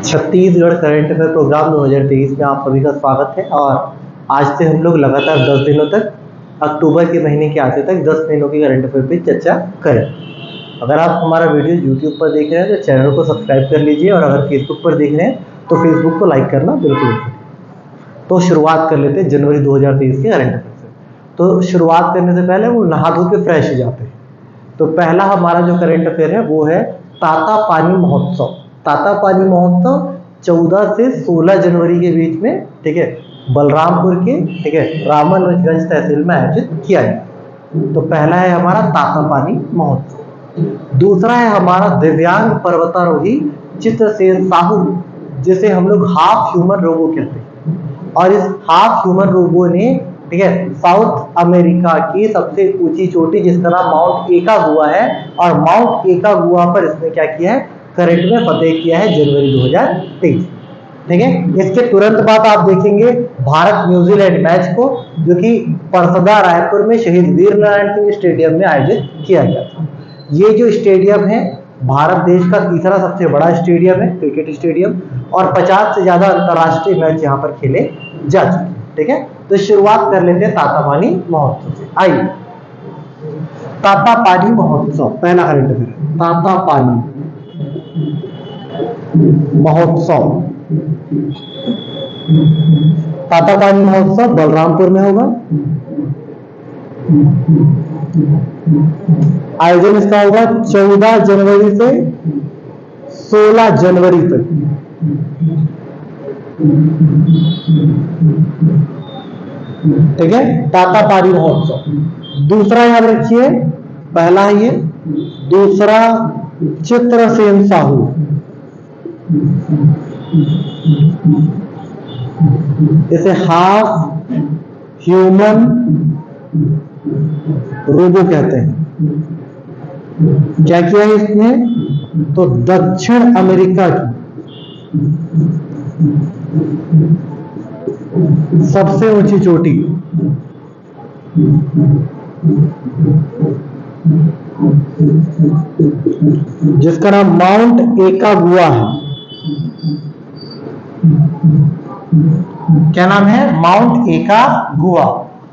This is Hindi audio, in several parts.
छत्तीसगढ़ करंट अफेयर प्रोग्राम 2023 में आप सभी का स्वागत है। और आज से हम लोग लगातार 10 दिनों तक अक्टूबर के महीने के आते तक 10 महीनों की करंट अफेयर पे चर्चा करें। अगर आप हमारा वीडियो यूट्यूब पर देख रहे हैं तो चैनल को सब्सक्राइब कर लीजिए, और अगर फेसबुक पर देख रहे हैं तो फेसबुक को लाइक करना बिल्कुल मत भूलिए। तो शुरुआत कर लेते हैं जनवरी 2023 के करंट अफेयर से। तो शुरुआत करने से पहले वो नहा धो के फ्रेश हो जाते हैं। तो पहला हमारा जो करंट अफेयर है वो है तातापानी महोत्सव। तातापानी महोत्सव 14 से 16 जनवरी के बीच में, ठीक है, बलरामपुर के, ठीक है, रामानुजगंज तहसील में आयोजित किया गया। तो पहला है हमारा तातापानी महोत्सव। दूसरा है हमारा दिव्यांग पर्वतारोही चित्रसेन साहू, जिसे हम लोग हाफ ह्यूमन रोबो कहते हैं। और इस हाफ ह्यूमन रोबो ने, ठीक है, साउथ अमेरिका की सबसे ऊंची चोटी जिसका नाम माउंट एका गुआ है, और माउंट एका गुआ पर इसने क्या किया है, करंट में फतेह किया है जनवरी 2023। ठीक है, इसके तुरंत बाद आप देखेंगे भारत न्यूजीलैंड मैच को, जो कि परसदा रायपुर में शहीद वीर नारायण सिंह स्टेडियम में आयोजित किया गया था। ये जो स्टेडियम है भारत देश का तीसरा सबसे बड़ा स्टेडियम है, क्रिकेट स्टेडियम, और 50 से ज्यादा अंतरराष्ट्रीय मैच यहाँ पर खेले जा चुके हैं। ठीक है, तो शुरुआत कर लेते हैं तातापानी महोत्सव से। आइए, तातापानी महोत्सव पहला करंट अफेयर। तातापानी महोत्सव, तातापानी महोत्सव बलरामपुर में होगा। आयोजन इसका होगा 14 जनवरी से 16 जनवरी तक। ठीक है, तातापानी महोत्सव। दूसरा याद रखिए, पहला है ये, दूसरा चित्रसेन साहू। इसे हाफ ह्यूमन रोबो कहते हैं। क्या किया है इसने, तो दक्षिण अमेरिका की सबसे ऊंची चोटी, जिसका नाम माउंट एका गुआ है। क्या नाम है, माउंट एका गुआ,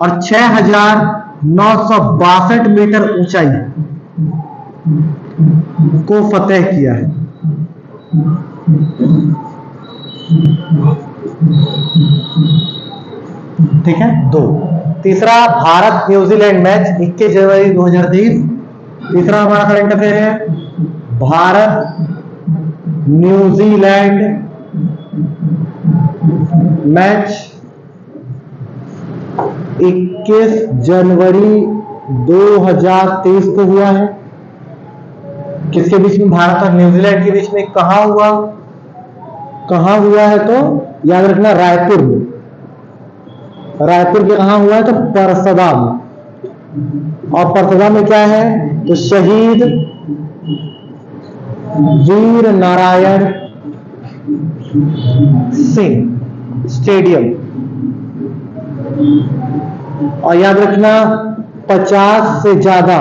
और 6962 मीटर ऊंचाई को फतेह किया है। ठीक है, दो। तीसरा भारत न्यूजीलैंड मैच 21 जनवरी 2023। तीसरा हमारा करंट अफेयर है भारत न्यूजीलैंड मैच 21 जनवरी 2023 को हुआ है। किसके बीच में, भारत और न्यूजीलैंड के बीच में। कहां हुआ, कहां हुआ है, तो याद रखना रायपुर में। रायपुर के कहां हुआ है, तो परसदा में। और परसदा में क्या है, तो शहीद वीर नारायण सिंह स्टेडियम। और याद रखना 50 से ज्यादा,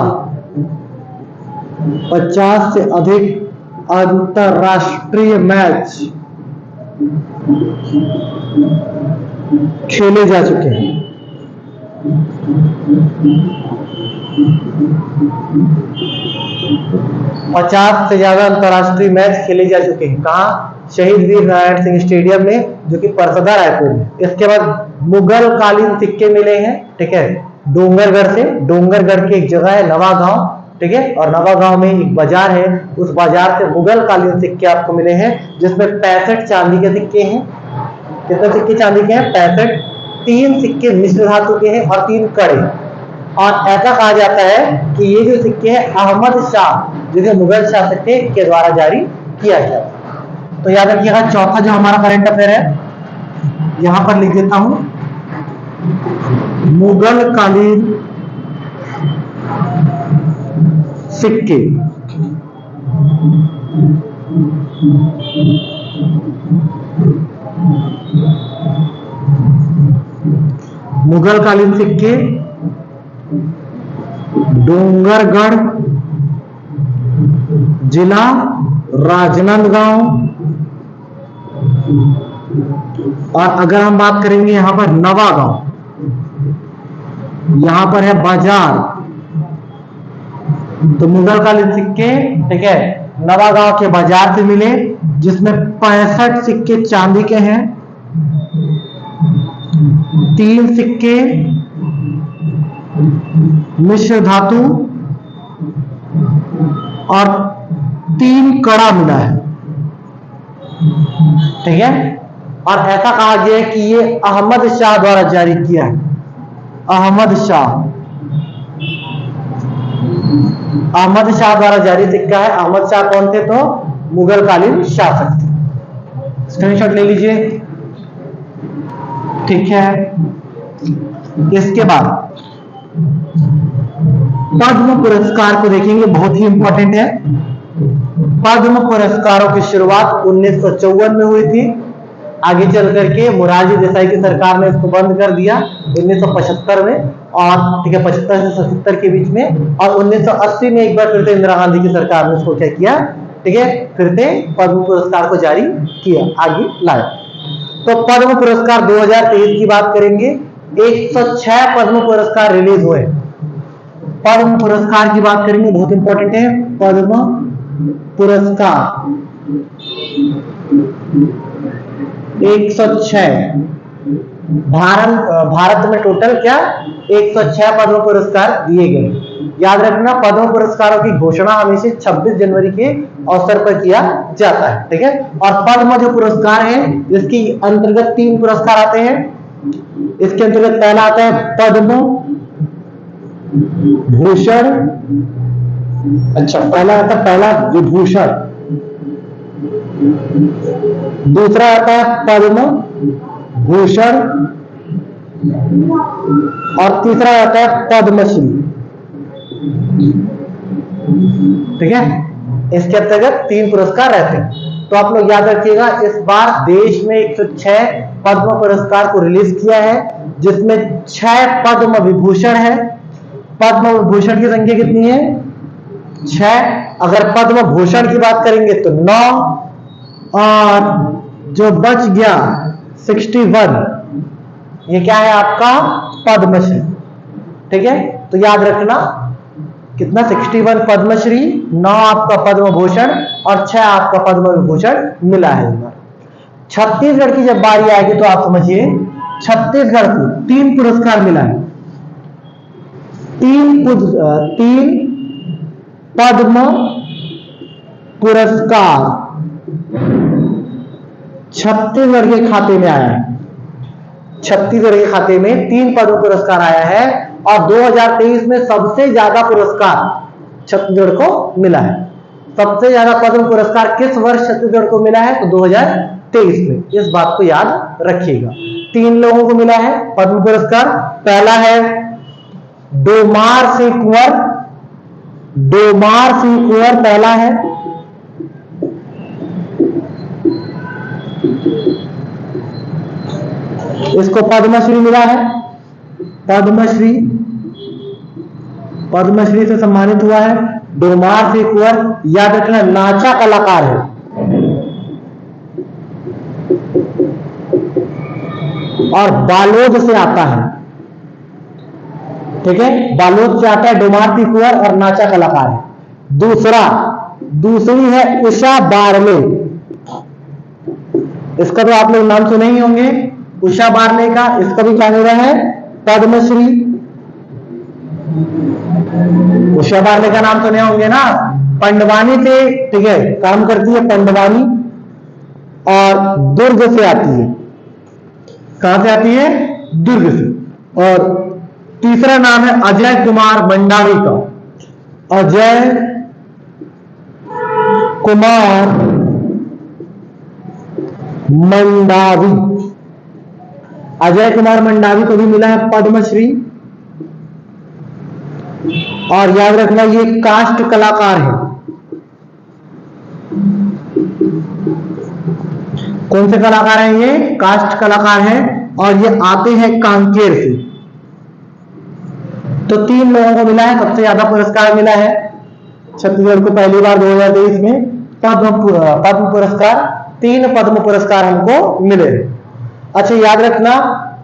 50 से अधिक अंतरराष्ट्रीय मैच खेले जा चुके हैं। पचास से ज्यादा अंतरराष्ट्रीय मैच खेले जा चुके हैं। कहा, शहीद वीर नारायण सिंह स्टेडियम में, जो कि परसदा रायपुर में। इसके बाद मुगल कालीन सिक्के मिले हैं, ठीक है, डोंगरगढ़ से। डोंगरगढ़ की एक जगह है नवागांव, ठीक है, और नवागांव में एक बाजार है, उस बाजार से मुगल कालीन सिक्के आपको मिले हैं, जिसमें 65 चांदी के सिक्के हैं। कितने सिक्के चांदी के हैं, 65। 3 सिक्के मिश्र धातु के हैं और 3 कड़े। और ऐसा कहा जाता है कि ये जो सिक्के हैं अहमद शाह, जिसे मुगल शासक के द्वारा जारी किया गया। तो याद रखिएगा, चौथा जो हमारा करंट अफेयर है, यहां पर लिख देता हूं, मुगल कालीन सिक्के। मुगल कालीन सिक्के डोंगरगढ़ जिला राजनांदगांव और अगर हम बात करेंगे यहां पर नवागांव, यहां पर है बाजार, तो मुगलकालीन सिक्के, ठीक है, नवागांव के बाजार से मिले, जिसमें 65 सिक्के चांदी के हैं, 3 सिक्के मिश्र धातु और 3 कड़ा मिला है, ठीक है। और ऐसा कहा गया है कि ये अहमद शाह द्वारा जारी किया है, अहमद शाह द्वारा जारी सिक्का है। अहमद शाह कौन थे? तो मुगलकालीन शासक थे। स्क्रीनशॉट ले लीजिए, ठीक है। इसके बाद पद्म पुरस्कार को देखेंगे, बहुत ही इंपॉर्टेंट है। पद्म पुरस्कारों की शुरुआत 1954 में हुई थी। आगे चल करके मोरारजी देसाई की सरकार ने इसको बंद कर दिया 1975 में, और ठीक है 75 से 77 के बीच में, और 1980 में एक बार फिर से इंदिरा गांधी की सरकार ने इसको क्या किया, ठीक है, फिर से पद्म पुरस्कार को जारी किया, आगे लाया। तो पद्म पुरस्कार 2023 की बात करेंगे, 106 पद्म पुरस्कार रिलीज हुए। पद्म पुरस्कार की बात करेंगे, बहुत इंपॉर्टेंट है। पद्म पुरस्कार 106, भारत में टोटल क्या 106 पद्म पुरस्कार दिए गए। याद रखना, पद्म पुरस्कारों की घोषणा हमेशा 26 जनवरी के अवसर पर किया जाता है, ठीक है। और पद्म जो पुरस्कार है, इसके अंतर्गत 3 पुरस्कार आते हैं। इसके अंतर्गत पहला आता है पद्म भूषण, अच्छा पहला आता है पहला विभूषण, दूसरा आता है पद्म भूषण, और तीसरा आता है पद्मश्री, ठीक है। इसके अंतर्गत 3 पुरस्कार रहते हैं। तो आप लोग याद रखिएगा, इस बार देश में 106 पद्म पुरस्कार को रिलीज किया है, जिसमें 6 पद्म विभूषण है। पद्म विभूषण की संख्या कितनी है? 6। अगर पद्म भूषण की बात करेंगे तो 9, और जो बच गया 61, ये क्या है आपका पद्मश्री, ठीक है। तो याद रखना कितना 61 पद्मश्री, 9 आपका पद्म भूषण और 6 आपका पद्म विभूषण मिला है। छत्तीसगढ़ की जब बारी आएगी तो आप समझिए, छत्तीसगढ़ को 3 पुरस्कार मिला है, 3 पद्म पुरस्कार छत्तीसगढ़ के खाते में आया है। छत्तीसगढ़ के खाते में 3 पद्म पुरस्कार आया है, और 2023 में सबसे ज्यादा पुरस्कार छत्तीसगढ़ को मिला है। सबसे ज्यादा पद्म पुरस्कार किस वर्ष छत्तीसगढ़ को मिला है? तो 2023 में। इस बात को याद रखिएगा। 3 लोगों को मिला है पद्म पुरस्कार। पहला है डोमार सिंह कुंवर, डोमार सिंह कुंवर पहला है। इसको पद्मश्री मिला है, पद्मश्री, पद्मश्री से सम्मानित हुआ है डोमार सिंह कुंवर। याद रखना, नाचा कलाकार है, और बालोद से आता है, ठीक है, बालोद से आता है डोमार सिंह कुंवर, और नाचा कलाकार है। दूसरी है उषा बारले, इसका तो आप लोग नाम सुने ही होंगे, उषा बारले का। इसका भी क्या मिला है? पद्मश्री। उषा बारले का नाम सुने होंगे ना, पंडवानी से, ठीक है, काम करती है पंडवानी, और दुर्ग से आती है। कहां से आती है? दुर्ग से। और तीसरा नाम है अजय कुमार मंडावी का, अजय कुमार मंडावी। अजय कुमार मंडावी को भी मिला है पद्मश्री। और याद रखना, ये काष्ठ कलाकार है। कौन से कलाकार हैं ये? काष्ठ कलाकार हैं, और ये आते हैं कांकेर से। तो 3 लोगों को मिला है, सबसे ज्यादा पुरस्कार मिला है छत्तीसगढ़ को पहली बार 2023 में पद्म पुरस्कार। 3 पद्म पुरस्कार हमको मिले। अच्छा याद रखना,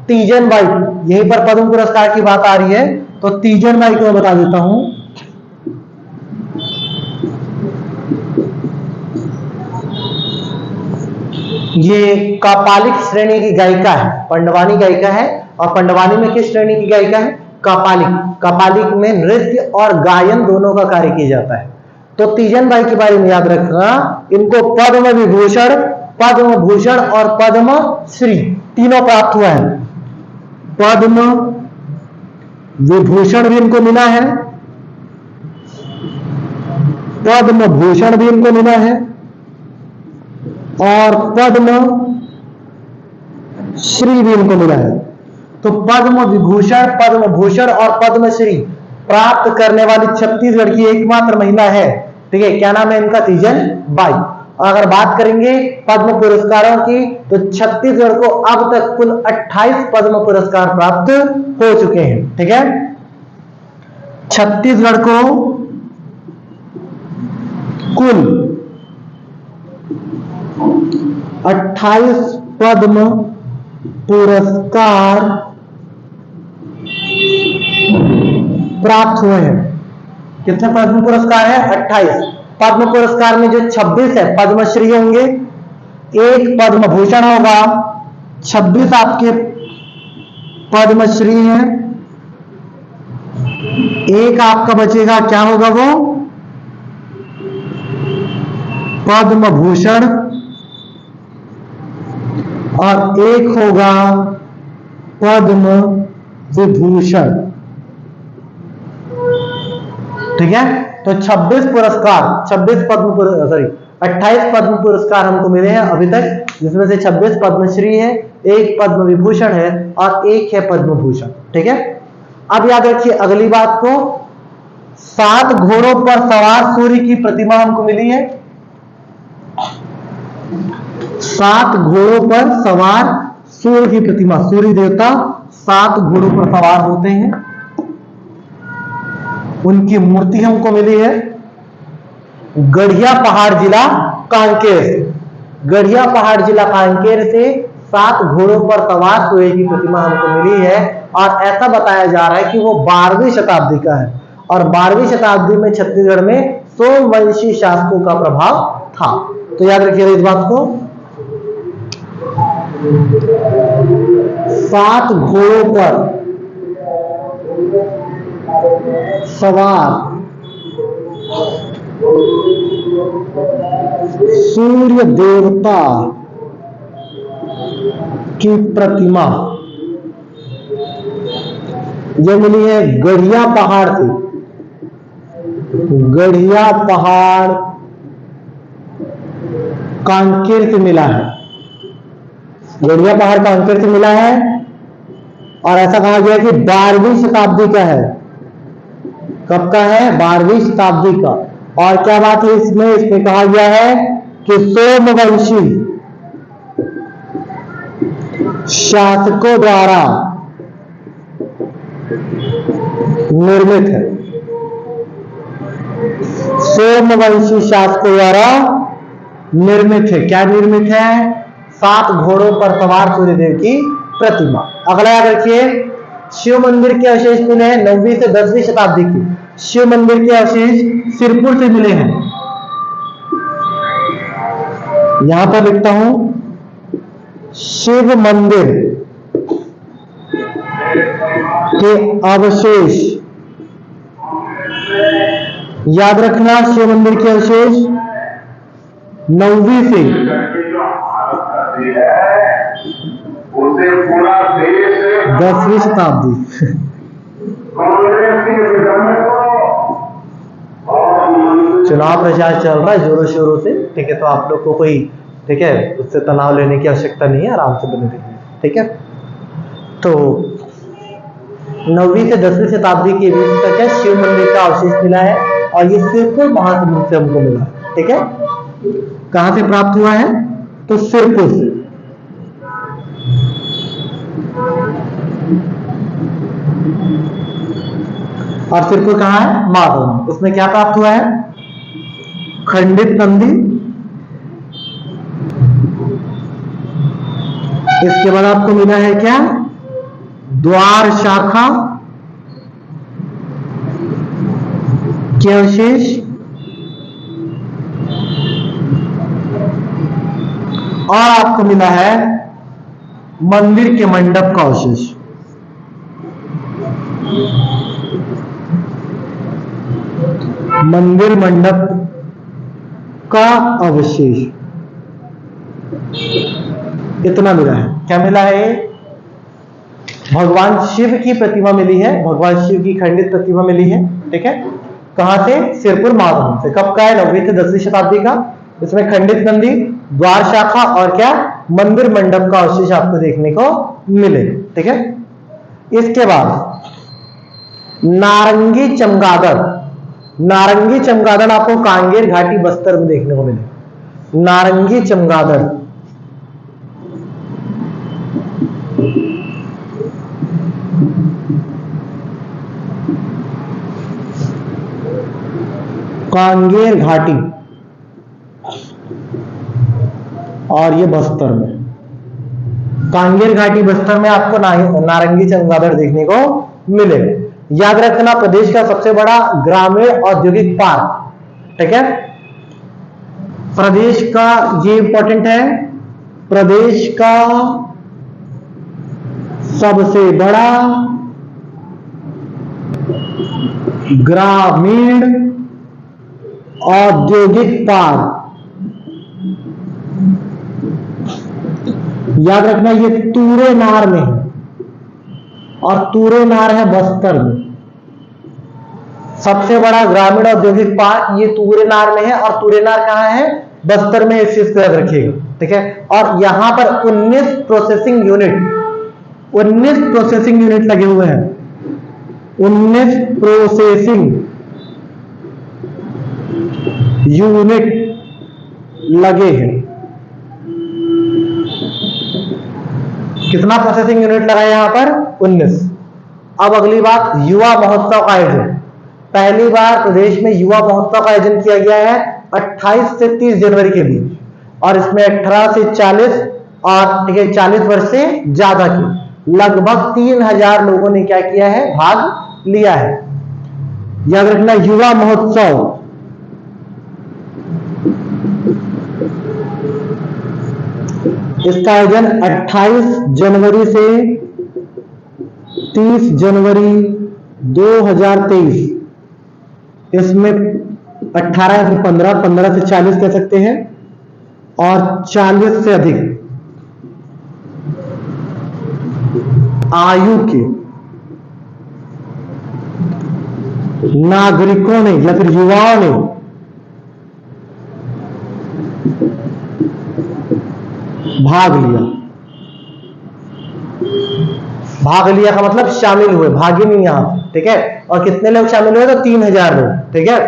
तीजन बाई, यहीं पर पद्म पुरस्कार की बात आ रही है, तो तीजन बाई को मैं बता देता हूं। ये कापालिक श्रेणी की गायिका है, पंडवानी गायिका है। और पंडवानी में किस श्रेणी की गायिका है? कापालिक। कापालिक में नृत्य और गायन दोनों का कार्य किया जाता है। तो तीजन बाई के बारे में याद रखना, इनको पद्म विभूषण, पद्म भूषण और पद्म श्री तीनों प्राप्त हुआ है। पद्म विभूषण भी इनको मिला है, पद्म भूषण भी इनको मिला है, और पद्म श्री भी इनको मिला है। तो पद्म विभूषण, पद्म भूषण और पद्मश्री प्राप्त करने वाली छत्तीसगढ़ की एकमात्र महिला है। ठीक है, क्या नाम है इनका? तीजन बाई। अगर बात करेंगे पद्म पुरस्कारों की, तो छत्तीसगढ़ को अब तक कुल 28 पद्म पुरस्कार प्राप्त हो चुके हैं। ठीक है, छत्तीसगढ़ को कुल 28 पद्म पुरस्कार प्राप्त हुए हैं। कितने पद्म पुरस्कार है? 28। पद्म पुरस्कार में जो 26 है पद्मश्री होंगे, एक पद्म भूषण होगा, 26 आपके पद्मश्री हैं, एक आपका बचेगा, क्या होगा वो? पद्म भूषण, और एक होगा पद्म विभूषण। ठीक है, तो 26 पुरस्कार, 26 28 पद्म पुरस्कार हमको मिले हैं अभी तक, जिसमें से 26 पद्मश्री है, एक पद्म विभूषण है और एक है पद्म भूषण। ठीक है, अब याद रखिए अगली बात को, 7 घोड़ों पर सवार सूर्य की प्रतिमा हमको मिली है। 7 घोड़ों पर सवार सूर्य की प्रतिमा, सूर्य देवता 7 घोड़ों पर सवार होते हैं, उनकी मूर्ति हमको मिली है गढ़िया पहाड़ जिला कांकेर से। गढ़िया पहाड़ जिला कांकेर से 7 घोड़ों पर सवार सूर्य की प्रतिमा हमको मिली है। और ऐसा बताया जा रहा है कि वो 12वीं शताब्दी का है, और 12वीं शताब्दी में छत्तीसगढ़ में सोमवंशी शासकों का प्रभाव था। तो याद रखिएगा इस बात को, 7 घोड़ों पर सवार सूर्य देवता की प्रतिमा यह मिली है गढ़िया पहाड़ से। गढ़िया पहाड़ कांकेर से मिला है, गढ़िया पहाड़ कांकेर से मिला है, और ऐसा कहा गया कि 12वीं शताब्दी का है। कब का है? 12वीं शताब्दी का। और क्या बात है इसमें कहा गया है कि सोमवंशी शासकों द्वारा निर्मित है। सोमवंशी शासकों द्वारा निर्मित है। क्या निर्मित है? 7 घोड़ों पर सवार सूर्यदेव की प्रतिमा। अगला याद रखिए, शिव मंदिर के अवशेष मिले हैं 9वीं से 10वीं शताब्दी की। शिव मंदिर के अवशेष सिरपुर से मिले हैं। यहां पर लिखता हूं, शिव मंदिर के अवशेष, याद रखना, शिव मंदिर के अवशेष 9वीं से 10वीं शताब्दी। चुनाव प्रचार चल रहा है जोरों शोरों से। ठीक है, तो आप लोग को कोई, ठीक है, उससे तनाव लेने की आवश्यकता नहीं है, आराम से बने रहिए। ठीक है, तो 9वीं से 10वीं शताब्दी के बीच तक है शिव मंदिर का अवशेष मिला है, और ये सिरपुर महासमुंद से हमको मिला। ठीक है, कहां से प्राप्त हुआ है? तो सिरपुर से। और सिरपुर कहां है? माधव। उसमें क्या प्राप्त हुआ है? खंडित नंदी इसके बाद आपको मिला है क्या, द्वार शाखा के अवशेष और आपको मिला है मंदिर के मंडप का अवशेष। मंदिर मंडप का अवशेष इतना मिला है। क्या मिला है, भगवान शिव की प्रतिमा मिली है, भगवान शिव की खंडित प्रतिमा मिली है। ठीक है, कहां से, सिरपुर माधवन से। कब का है, 9वीं से 10वीं शताब्दी का। इसमें खंडित नंदी, द्वार शाखा और क्या, मंदिर मंडप का अवशेष आपको देखने को मिले। ठीक है, इसके बाद नारंगी चमगादड़। नारंगी चमगादड़ आपको कांगेर घाटी बस्तर में देखने को मिले। नारंगी चमगादड़ कांगेर घाटी और ये बस्तर में, कांगेर घाटी बस्तर में आपको नारंगी चमगादड़ देखने को मिले। याद रखना, प्रदेश का सबसे बड़ा ग्रामीण औद्योगिक पार्क। ठीक है, प्रदेश का, ये इंपॉर्टेंट है, प्रदेश का सबसे बड़ा ग्रामीण औद्योगिक पार्क। याद रखना, ये तूरेनार में है और तूरेनार है बस्तर में। सबसे बड़ा ग्रामीण औद्योगिक पार्क ये तूरेनार में है और तूरेनार कहां है, बस्तर में। इस चीज को याद रखिएगा। ठीक है, और यहां पर 19 प्रोसेसिंग यूनिट लगे हुए हैं। 19 प्रोसेसिंग यूनिट लगे हैं। कितना प्रोसेसिंग यूनिट लगा है यहां पर, 19। अब अगली बात, युवा महोत्सव का आयोजन। पहली बार प्रदेश में युवा महोत्सव का आयोजन किया गया है 28 से 30 जनवरी के बीच, और इसमें 18 से 40 और ठीक है 40 वर्ष से ज्यादा के लगभग 3000 लोगों ने क्या किया है, भाग लिया है। याद रखना, युवा महोत्सव इसका आयोजन 28 जनवरी से 30 जनवरी 2023, इसमें 18 से 15, 15 से 40 कह सकते हैं, और 40 से अधिक आयु के नागरिकों ने या फिर युवाओं ने भाग लिया। भाग लिया का मतलब शामिल हुए, भागे नहीं यहां। ठीक है, और कितने लोग शामिल हुए, तो 3000 लोग। ठीक है,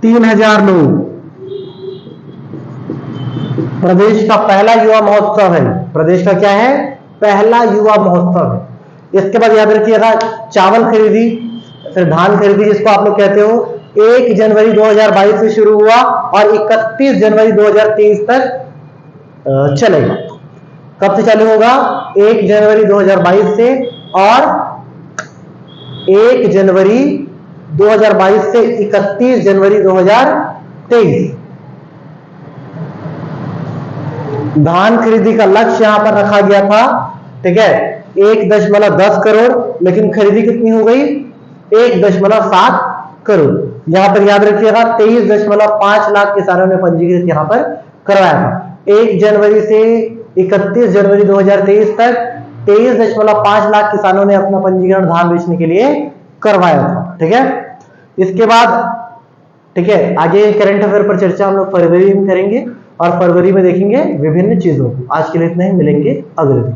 3000 लोग। प्रदेश का पहला युवा महोत्सव है। प्रदेश का क्या है, पहला युवा महोत्सव है। इसके बाद याद रखिएगा, चावल खरीदी, फिर धान खरीदी जिसको आप लोग कहते हो, 1 जनवरी 2022 से शुरू हुआ और 31 जनवरी 2023 तक चलेगा। कब से चालू होगा, 1 जनवरी 2022 से, और 1 जनवरी 2022 से 31 जनवरी 2023। धान खरीदी का लक्ष्य यहां पर रखा गया था। ठीक है, 1.10 करोड़, लेकिन खरीदी कितनी हो गई, 1.7 करोड़। यहां पर याद रखिएगा 23.5 लाख किसानों ने पंजीकृत यहां पर करवाया था। 1 जनवरी से 31 जनवरी 2023 तक 23.5 लाख किसानों ने अपना पंजीकरण धान बेचने के लिए करवाया था। ठीक है, इसके बाद ठीक है, आगे करंट अफेयर पर चर्चा हम लोग फरवरी में करेंगे और फरवरी में देखेंगे विभिन्न चीजों को। आज के लिए इतना ही, मिलेंगे अगले दिन।